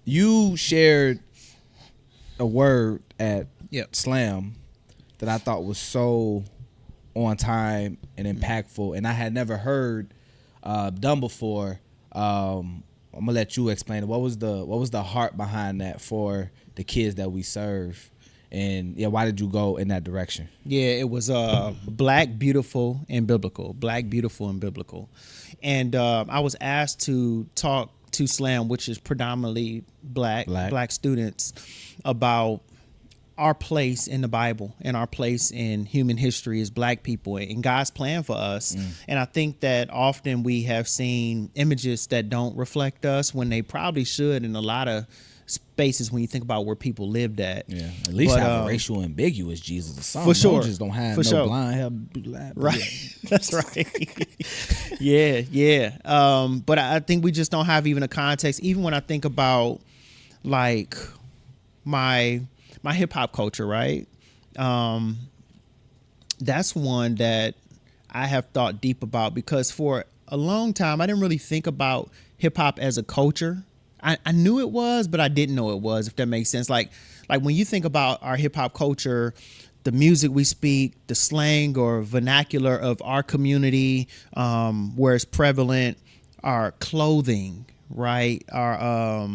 you shared a word at Yep. Slam that I thought was so on time and impactful, and I had never heard done before. I'm gonna let you explain it. What was the heart behind that for the kids that we serve, and why did you go in that direction? Yeah, it was Black, Beautiful, and Biblical. Black, Beautiful, and Biblical. And I was asked to talk to Slam, which is predominantly black students, about our place in the Bible and our place in human history as Black people and God's plan for us. And I think that often we have seen images that don't reflect us when they probably should in a lot of spaces when you think about where people lived at. Yeah, at least have a racial ambiguous Jesus or something. For sure. Just don't have blind hair, black. Right. That's right. Yeah. But I think we just don't have even a context. Even when I think about like my hip hop culture, right? That's one that I have thought deep about because for a long time I didn't really think about hip hop as a culture. I knew it was, but I didn't know it was, if that makes sense. Like when you think about our hip hop culture, the music we speak, the slang or vernacular of our community, where it's prevalent, our clothing, right? Our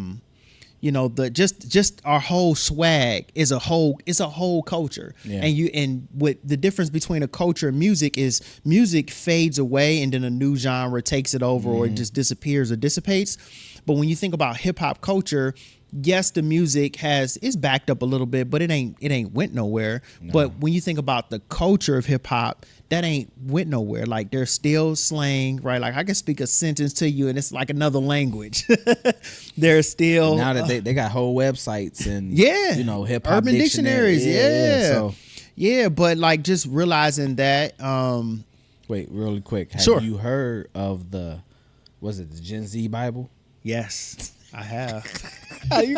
just our whole swag is a whole culture. Yeah. And what the difference between a culture and music is music fades away and then a new genre takes it over or it just disappears or dissipates. But when you think about hip hop culture, yes, the music is backed up a little bit, but it ain't went nowhere. No. But when you think about the culture of hip hop, that ain't went nowhere. Like there's still slang, right? Like I can speak a sentence to you and it's like another language. There's still now that they got whole websites and hip hop urban dictionaries. Yeah. But like just realizing that. Wait, really quick. Sure. Have you heard of the Gen Z Bible? Yes, I have. Give me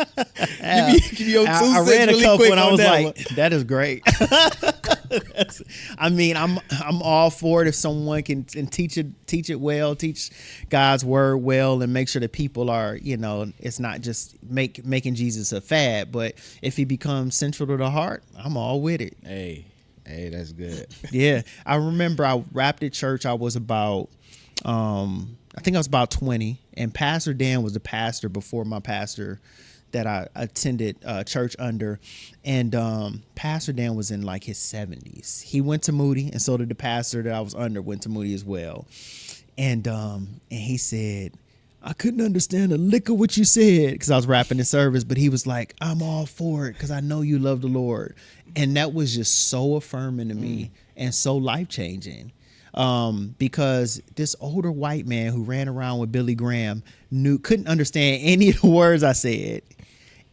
your 2 cents I read a really couple quick and I on was that like, one. that is great. I mean, I'm all for it if someone can teach it well, teach God's word well, and make sure that people are, it's not just making Jesus a fad, but if he becomes central to the heart, I'm all with it. Hey, that's good. Yeah, I remember I rapped at church. I was about, I think I was about 20, and Pastor Dan was the pastor before my pastor that I attended church under, and Pastor Dan was in like his 70s. He went to Moody, and so did the pastor that I was under went to Moody as well. And he said, I couldn't understand a lick of what you said because I was rapping in service, but he was like, I'm all for it because I know you love the Lord. And that was just so affirming to me and so life-changing. Because this older white man who ran around with Billy Graham couldn't understand any of the words I said.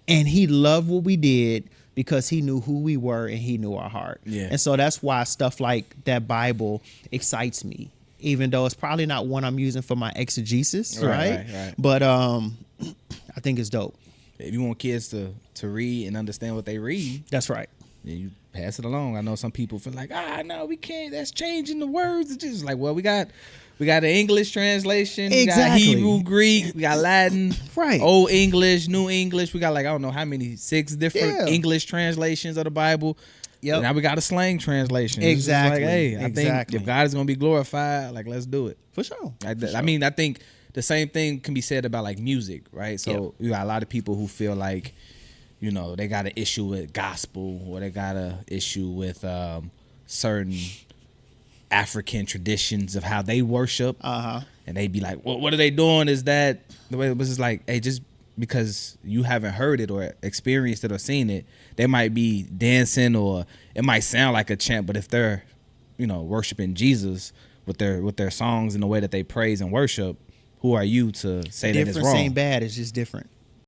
And he loved what we did because he knew who we were and he knew our heart. Yeah. And so that's why stuff like that Bible excites me, even though it's probably not one I'm using for my exegesis, right? But I think it's dope. If you want kids to read and understand what they read, that's right. Then you pass it along. I know some people feel like, no, we can't. That's changing the words. It's just like, well, we got an English translation. Exactly. We got Hebrew, Greek. We got Latin. Right. Old English, New English. We got like, I don't know how many, 6 different English translations of the Bible. Yep. Now we got a slang translation. Exactly. Like, hey, I think if God is going to be glorified, like, let's do it. For sure. I mean, I think the same thing can be said about like music, right? So you got a lot of people who feel like, they got an issue with gospel or they got an issue with certain African traditions of how they worship. And they be like, well, what are they doing? Is that the way it was? Just like, hey, just because you haven't heard it or experienced it or seen it, they might be dancing or it might sound like a chant, but if they're, worshiping Jesus with their songs and the way that they praise and worship, who are you to say that it's wrong? Difference ain't bad. It's just different.